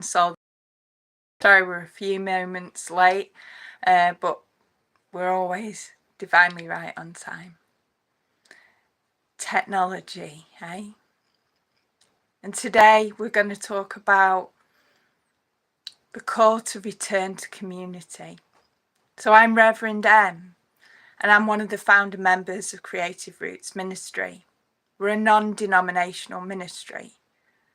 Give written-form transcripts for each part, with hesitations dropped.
So sorry we're a few moments late, but we're always divinely right on time. Technology, eh? And today we're going to talk about the call to return to community. So I'm Reverend Em, and I'm one of the founder members of Creative Roots Ministry. We're a non-denominational ministry.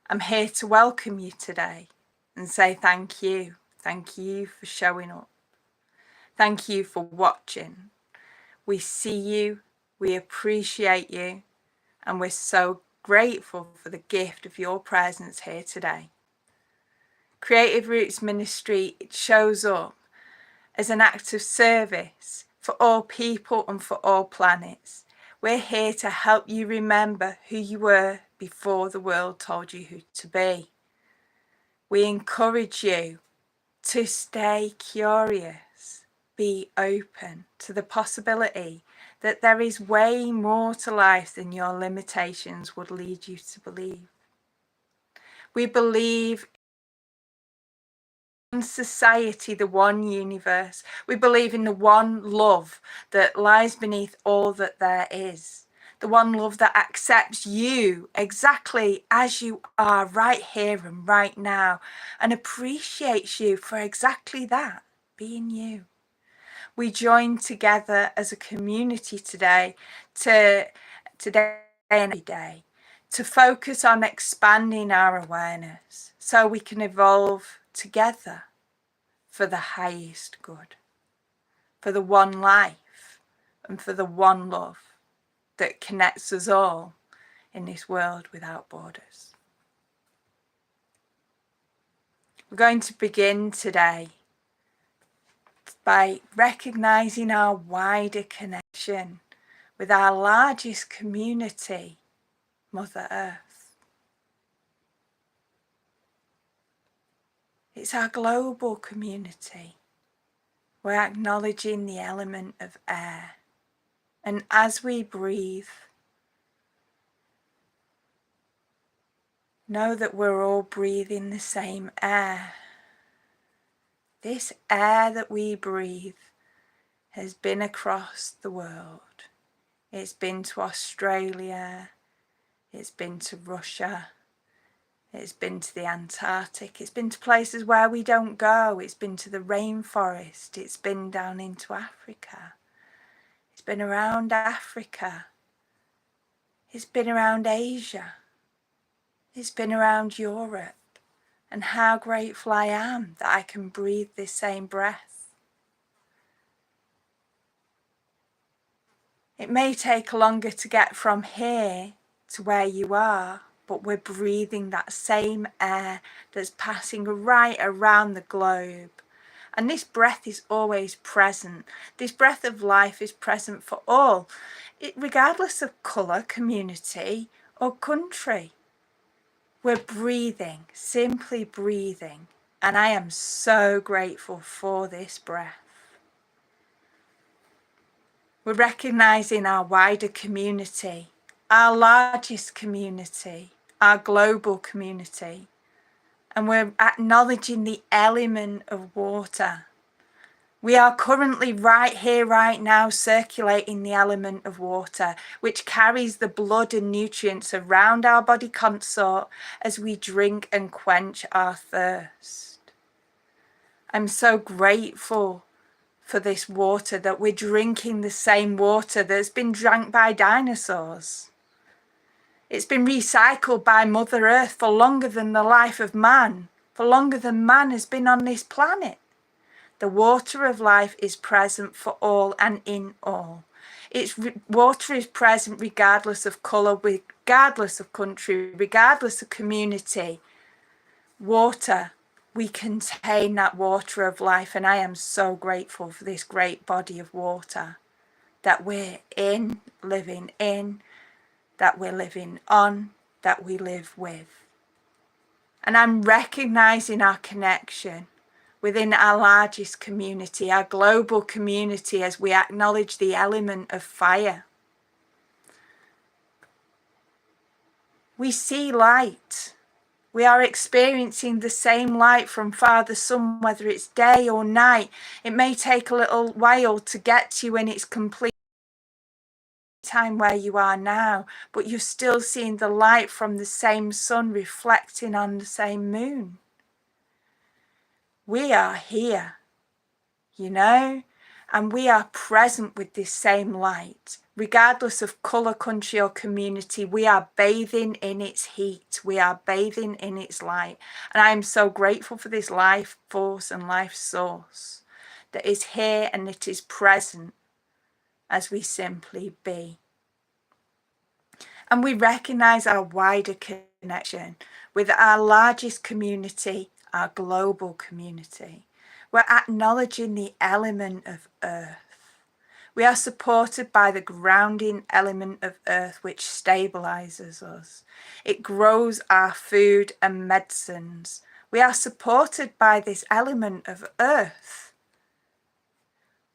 I'm here to welcome you today and say thank you. Thank you for showing up. Thank you for watching. We see you, we appreciate you, and we're so grateful for the gift of your presence here today. Creative Roots Ministry, it shows up as an act of service for all people and for all planets. We're here to help you remember who you were before the world told you who to be. We encourage you to stay curious, be open to the possibility that there is way more to life than your limitations would lead you to believe. We believe in society, the one universe. We believe in the one love that lies beneath all that there is. The one love that accepts you exactly as you are right here and right now and appreciates you for exactly that, being you. We join together as a community today and every day to focus on expanding our awareness so we can evolve together for the highest good, for the one life and for the one love that connects us all in this world without borders. We're going to begin today by recognizing our wider connection with our largest community, Mother Earth. It's our global community. We're acknowledging the element of air. And as we breathe, know that we're all breathing the same air. This air that we breathe has been across the world. It's been to Australia, it's been to Russia, it's been to the Antarctic, it's been to places where we don't go, it's been to the rainforest, it's been down into Africa, it's been around Africa, it's been around Asia, it's been around Europe. And how grateful I am that I can breathe this same breath. It may take longer to get from here to where you are, but we're breathing that same air that's passing right around the globe. And this breath is always present. This breath of life is present for all, regardless of colour, community or country. We're breathing, simply breathing, and I am so grateful for this breath. We're recognising our wider community, our largest community, our global community, and we're acknowledging the element of water. We are currently right here, right now, circulating the element of water, which carries the blood and nutrients around our body consort as we drink and quench our thirst. I'm so grateful for this water, that we're drinking the same water that's been drank by dinosaurs. It's been recycled by Mother Earth for longer than the life of man, for longer than man has been on this planet. The water of life is present for all and in all. Water is present regardless of colour, regardless of country, regardless of community. Water, we contain that water of life, and I am so grateful for this great body of water that we're living in, that we're living on, that we live with. And I'm recognising our connection within our largest community, our global community, as we acknowledge the element of fire. We see light. We are experiencing the same light from Father Son, whether it's day or night. It may take a little while to get to you in its complete time where you are now, but you're still seeing the light from the same sun reflecting on the same moon. We are here, you know, and we are present with this same light. Regardless of colour, country or community, we are bathing in its heat. We are bathing in its light. And I am so grateful for this life force and life source that is here and it is present as we simply be. And we recognise our wider connection with our largest community, our global community. We're acknowledging the element of earth. We are supported by the grounding element of earth which stabilizes us. It grows our food and medicines. We are supported by this element of earth.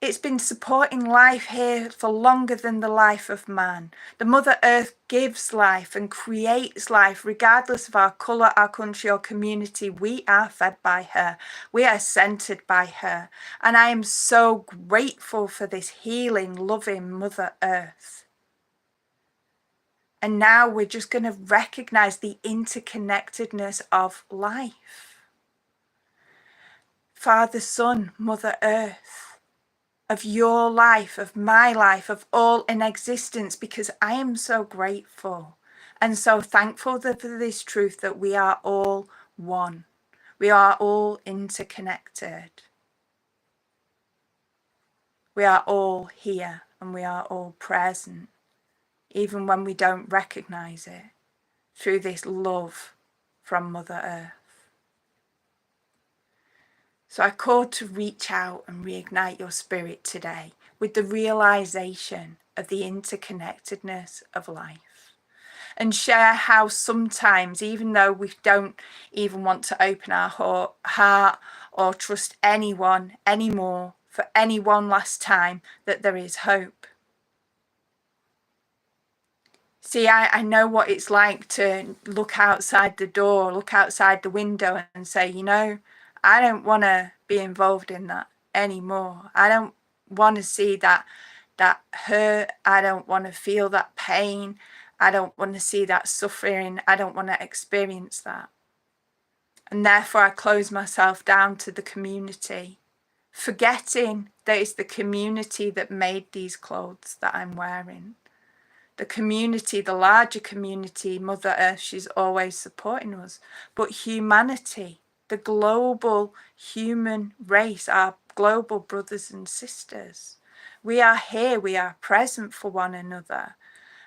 It's been supporting life here for longer than the life of man. The Mother Earth gives life and creates life regardless of our colour, our country or community. We are fed by her. We are centred by her. And I am so grateful for this healing, loving Mother Earth. And now we're just going to recognise the interconnectedness of life. Father, Son, Mother Earth, of your life, of my life, of all in existence, because I am so grateful and so thankful for this truth that we are all one. We are all interconnected. We are all here and we are all present, even when we don't recognize it, through this love from Mother Earth. So I call to reach out and reignite your spirit today with the realization of the interconnectedness of life, and share how sometimes, even though we don't even want to open our heart or trust anyone anymore for any one last time, that there is hope. See, I know what it's like to look outside the door, look outside the window and say, you know, I don't want to be involved in that anymore. I don't want to see that hurt. I don't want to feel that pain. I don't want to see that suffering. I don't want to experience that. And therefore I close myself down to the community, forgetting that it's the community that made these clothes that I'm wearing. The community, the larger community, Mother Earth, she's always supporting us. But humanity, the global human race, our global brothers and sisters, we are here, we are present for one another.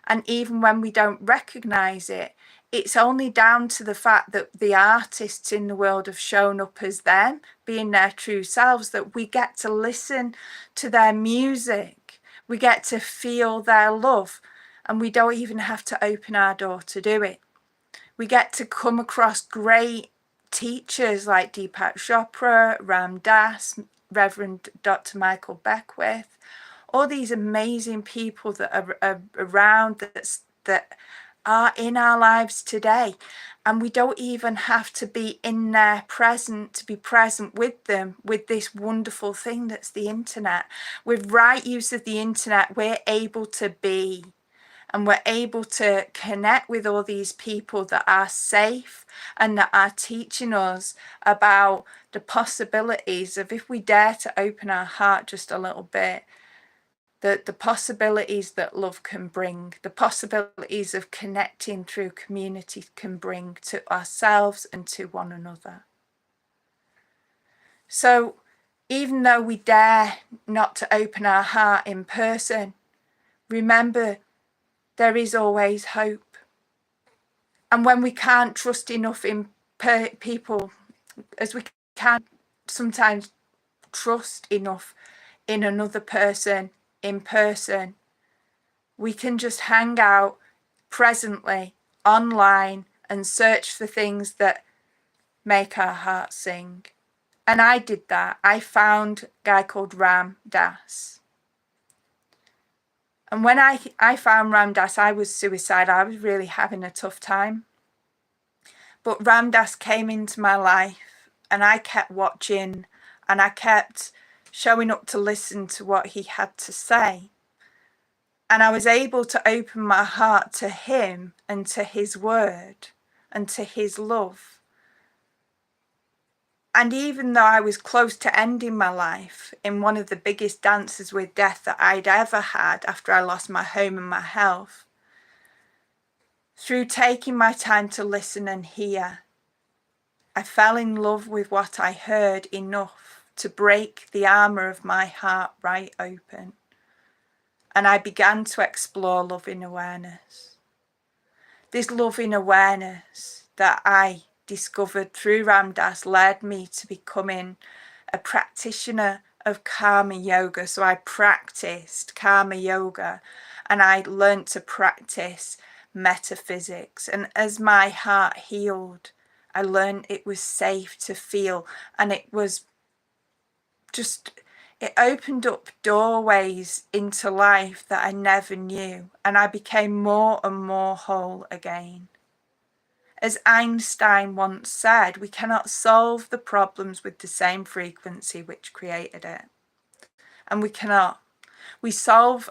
And even when we don't recognize it, it's only down to the fact that the artists in the world have shown up as them, being their true selves, that we get to listen to their music. We get to feel their love. And we don't even have to open our door to do it. We get to come across great teachers like Deepak Chopra, Ram Dass, Reverend Dr. Michael Beckwith, all these amazing people that are around that are in our lives today. And we don't even have to be in there present to be present with them, with this wonderful thing that's the internet. With right use of the internet, we're able to be. And we're able to connect with all these people that are safe and that are teaching us about the possibilities of, if we dare to open our heart just a little bit, the possibilities that love can bring, the possibilities of connecting through community can bring to ourselves and to one another. So even though we dare not to open our heart in person, remember, there is always hope. And when we can't trust enough in people, as we can't sometimes trust enough in another person in person, we can just hang out presently online and search for things that make our hearts sing. And I did that. I found a guy called Ram Dass. And when I found Ram Dass, I was suicidal. I was really having a tough time. But Ram Dass came into my life, and I kept watching, and I kept showing up to listen to what he had to say. And I was able to open my heart to him and to his word and to his love. And even though I was close to ending my life in one of the biggest dances with death that I'd ever had after I lost my home and my health, through taking my time to listen and hear, I fell in love with what I heard enough to break the armour of my heart right open. And I began to explore loving awareness. This loving awareness that I discovered through Ram Dass led me to becoming a practitioner of karma yoga. So I practiced karma yoga and I learned to practice metaphysics. And as my heart healed, I learned it was safe to feel, and it was just, it opened up doorways into life that I never knew, and I became more and more whole again. As Einstein once said, we cannot solve the problems with the same frequency which created it. And we cannot. We solve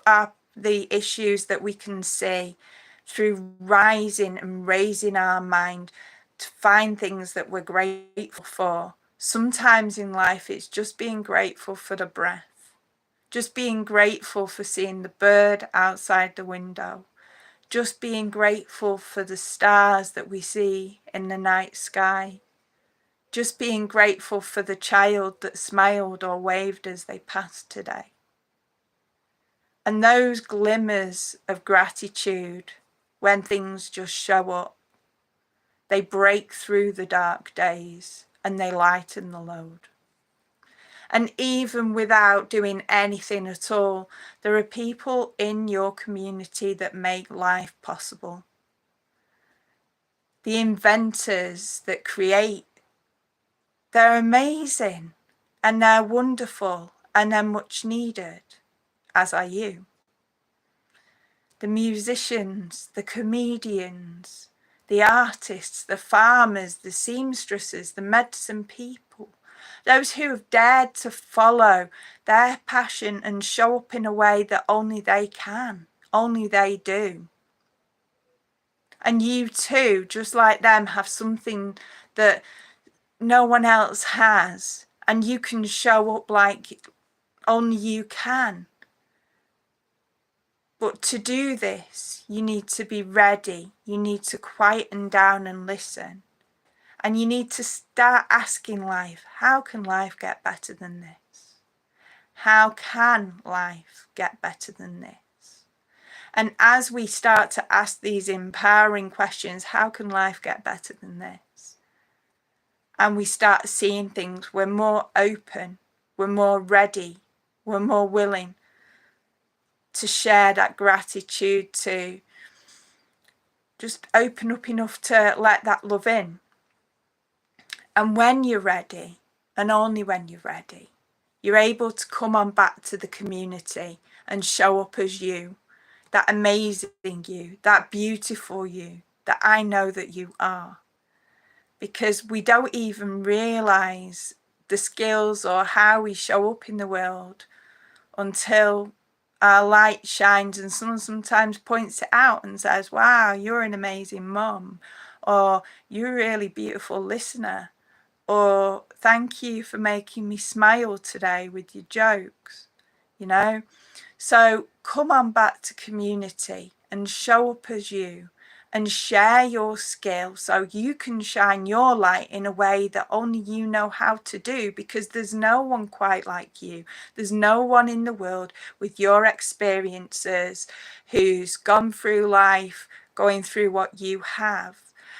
the issues that we can see through rising and raising our mind to find things that we're grateful for. Sometimes in life it's just being grateful for the breath, just being grateful for seeing the bird outside the window, just being grateful for the stars that we see in the night sky, just being grateful for the child that smiled or waved as they passed today. And those glimmers of gratitude, when things just show up, they break through the dark days and they lighten the load. And even without doing anything at all, there are people in your community that make life possible. The inventors that create, they're amazing and they're wonderful and they're much needed, as are you. The musicians, the comedians, the artists, the farmers, the seamstresses, the medicine people, those who have dared to follow their passion and show up in a way that only they can, only they do. And you too, just like them, have something that no one else has, and you can show up like only you can. But to do this, you need to be ready. You need to quieten down and listen. And you need to start asking life, how can life get better than this? How can life get better than this? And as we start to ask these empowering questions, how can life get better than this? And we start seeing things, we're more open, we're more ready, we're more willing to share that gratitude, to just open up enough to let that love in. And when you're ready, and only when you're ready, you're able to come on back to the community and show up as you, that amazing you, that beautiful you, that I know that you are. Because we don't even realise the skills or how we show up in the world until our light shines and someone sometimes points it out and says, wow, you're an amazing mum, or you're a really beautiful listener, or thank you for making me smile today with your jokes, you know. So come on back to community and show up as you and share your skill so you can shine your light in a way that only you know how to do, because there's no one quite like you. There's no one in the world with your experiences who's gone through life going through what you have.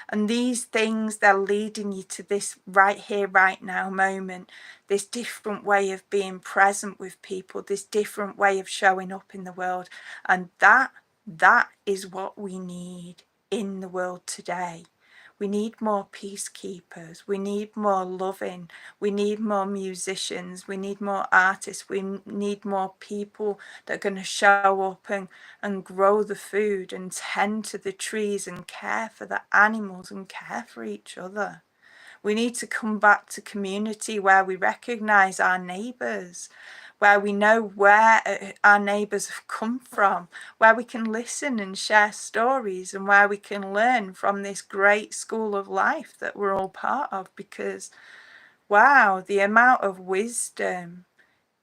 And these things, they're leading you to this right here, right now moment, this different way of being present with people, this different way of showing up in the world. And that is what we need in the world today. We need more peacekeepers. We need more loving. We need more musicians. We need more artists. We need more people that are going to show up and grow the food and tend to the trees and care for the animals and care for each other. We need to come back to community where we recognise our neighbours, where we know where our neighbours have come from, where we can listen and share stories, and where we can learn from this great school of life that we're all part of. Because, wow, the amount of wisdom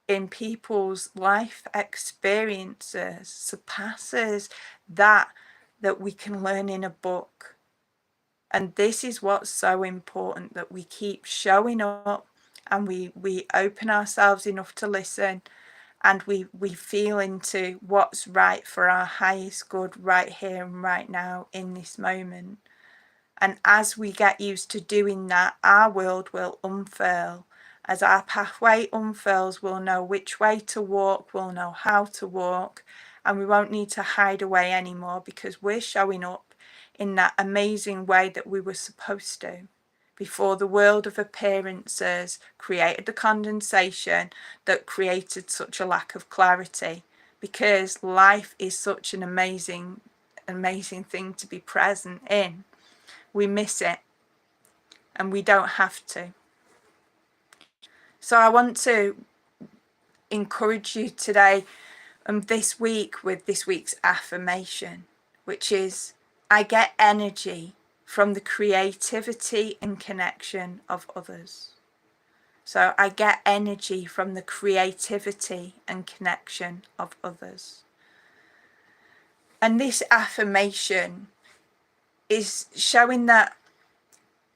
in people's life experiences surpasses that we can learn in a book. And this is what's so important, that we keep showing up and we open ourselves enough to listen, and we feel into what's right for our highest good right here and right now in this moment. And as we get used to doing that, our world will unfurl. As our pathway unfurls, we'll know which way to walk, we'll know how to walk, and we won't need to hide away anymore, because we're showing up in that amazing way that we were supposed to, before the world of appearances created the condensation that created such a lack of clarity. Because life is such an amazing thing to be present in. We miss it, and we don't have to. So I want to encourage you today and this week with this week's affirmation, which is, I get energy from the creativity and connection of others. So I get energy from the creativity and connection of others. And this affirmation is showing that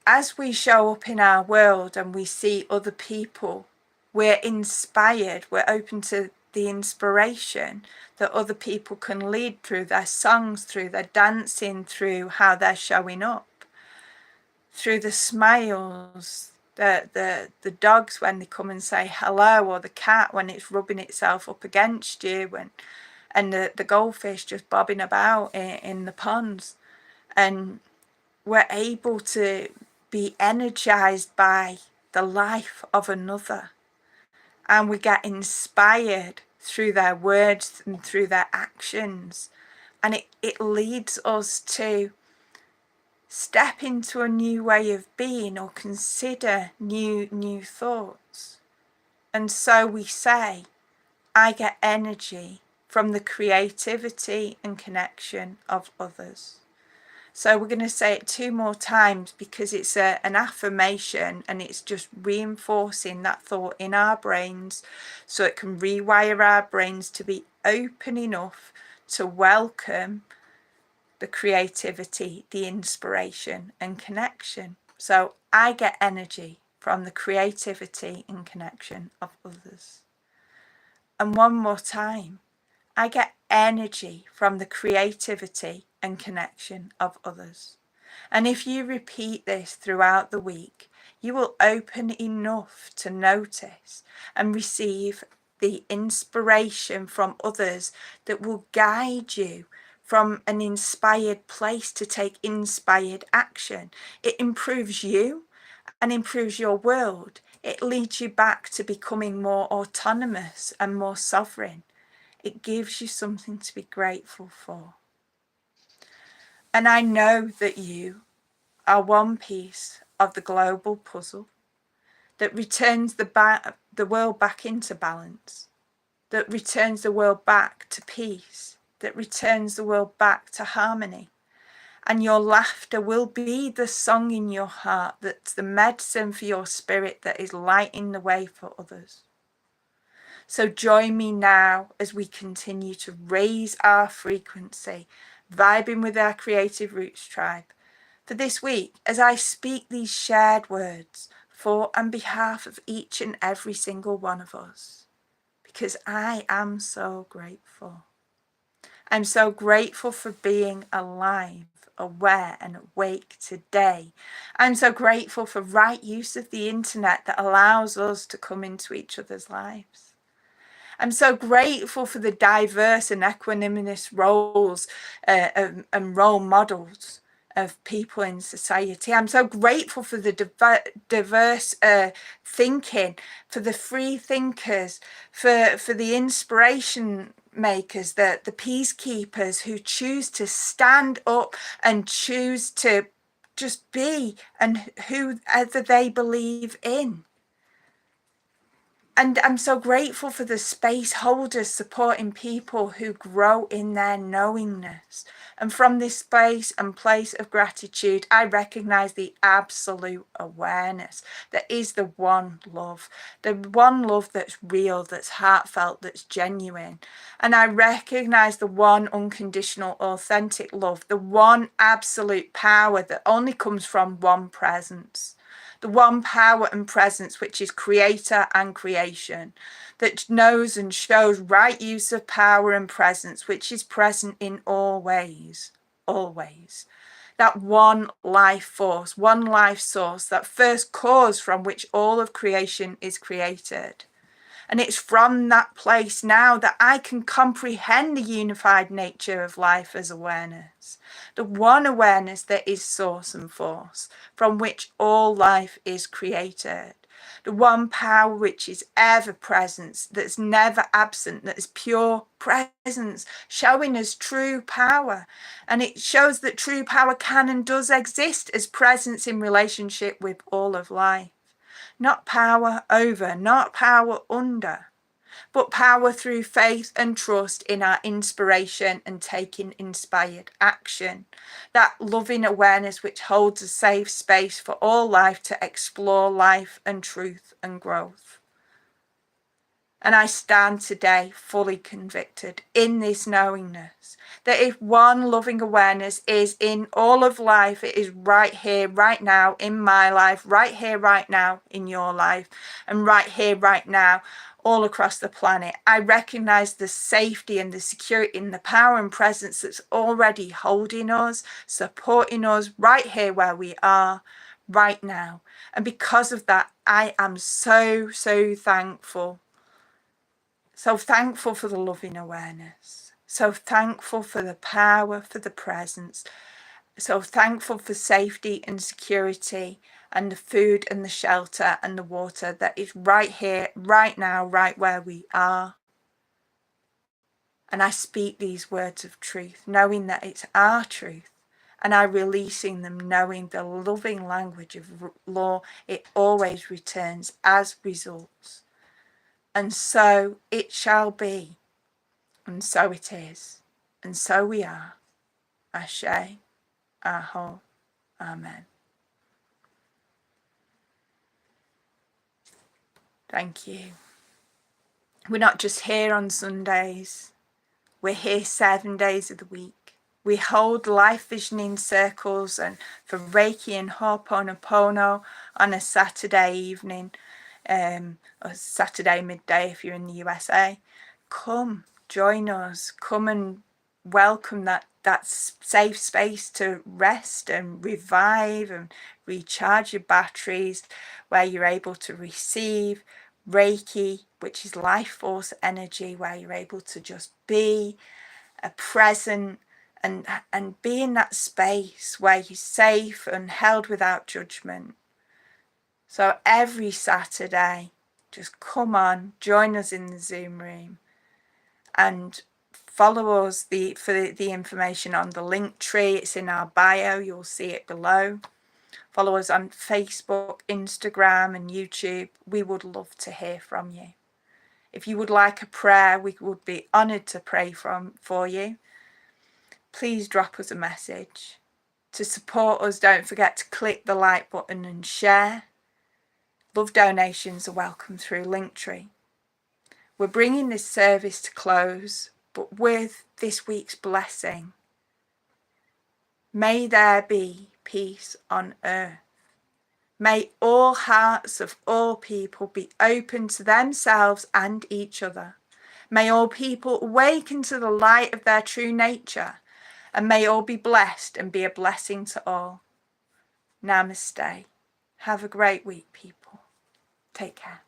as we show up in our world and we see other people, we're inspired, we're open to the inspiration that other people can lead through their songs, through their dancing, through how they're showing up, through the smiles, the dogs when they come and say hello, or the cat when it's rubbing itself up against you, and the goldfish just bobbing about in the ponds. And we're able to be energized by the life of another, and we get inspired through their words and through their actions, and it leads us to step into a new way of being or consider new thoughts. And so we say, I get energy from the creativity and connection of others. So we're going to say it 2 more times, because it's an affirmation, and it's just reinforcing that thought in our brains, so it can rewire our brains to be open enough to welcome the creativity, the inspiration and connection. So I get energy from the creativity and connection of others. And one more time, I get energy from the creativity and connection of others. And if you repeat this throughout the week, you will open enough to notice and receive the inspiration from others that will guide you from an inspired place to take inspired action. It improves you and improves your world. It leads you back to becoming more autonomous and more sovereign. It gives you something to be grateful for. And I know that you are one piece of the global puzzle that returns the world back into balance, that returns the world back to peace, that returns the world back to harmony. And your laughter will be the song in your heart that's the medicine for your spirit, that is lighting the way for others. So join me now as we continue to raise our frequency, vibing with our Creative Roots tribe. For this week, as I speak these shared words for and behalf of each and every single one of us, because I am so grateful. I'm so grateful for being alive, aware and awake today. I'm so grateful for right use of the internet that allows us to come into each other's lives. I'm so grateful for the diverse and equanimous roles and role models of people in society. I'm so grateful for the diverse thinking, for the free thinkers, for the inspiration makers, the peacekeepers who choose to stand up and choose to just be and whoever they believe in. And I'm so grateful for the space holders supporting people who grow in their knowingness. And from this space and place of gratitude, I recognize the absolute awareness that is the one love that's real, that's heartfelt, that's genuine. And I recognize the one unconditional, authentic love, the one absolute power that only comes from one presence. The one power and presence which is creator and creation, that knows and shows right use of power and presence, which is present in all ways, always. That one life force, one life source, that first cause from which all of creation is created. And it's from that place now that I can comprehend the unified nature of life as awareness. The one awareness that is source and force, from which all life is created. The one power which is ever present, that's never absent, that is pure presence, showing us true power. And it shows that true power can and does exist as presence in relationship with all of life. Not power over, not power under, but power through faith and trust in our inspiration and taking inspired action. That loving awareness which holds a safe space for all life to explore life and truth and growth. And I stand today fully convicted in this knowingness that if one loving awareness is in all of life, it is right here, right now in my life, right here, right now in your life, and right here, right now all across the planet. I recognize the safety and the security and the power and presence that's already holding us, supporting us right here where we are right now. And because of that, I am so, so thankful. So thankful for the loving awareness. So thankful for the power, for the presence. So thankful for safety and security and the food and the shelter and the water that is right here, right now, right where we are. And I speak these words of truth, knowing that it's our truth. And I releasing them, knowing the loving language of law, it always returns as results. And so it shall be, and so it is, and so we are. Ashe, Aho, Amen. Thank you. We're not just here on Sundays, we're here 7 days of the week. We hold life visioning circles and for Reiki and Ho'oponopono on a Saturday evening, or Saturday midday if you're in the USA. Come, join us. Come and welcome that safe space to rest and revive and recharge your batteries, where you're able to receive Reiki, which is life force energy, where you're able to just be a present and be in that space where you're safe and held without judgment. So every Saturday, just come on, join us in the Zoom room and follow us for the information on the link tree. It's in our bio, you'll see it below. Follow us on Facebook, Instagram and YouTube. We would love to hear from you. If you would like a prayer, we would be honoured to pray for you. Please drop us a message. To support us, don't forget to click the like button and share. Love donations are welcome through Linktree. We're bringing this service to close, but with this week's blessing. May there be peace on earth. May all hearts of all people be open to themselves and each other. May all people awaken to the light of their true nature. And may all be blessed and be a blessing to all. Namaste. Have a great week, people. Take care.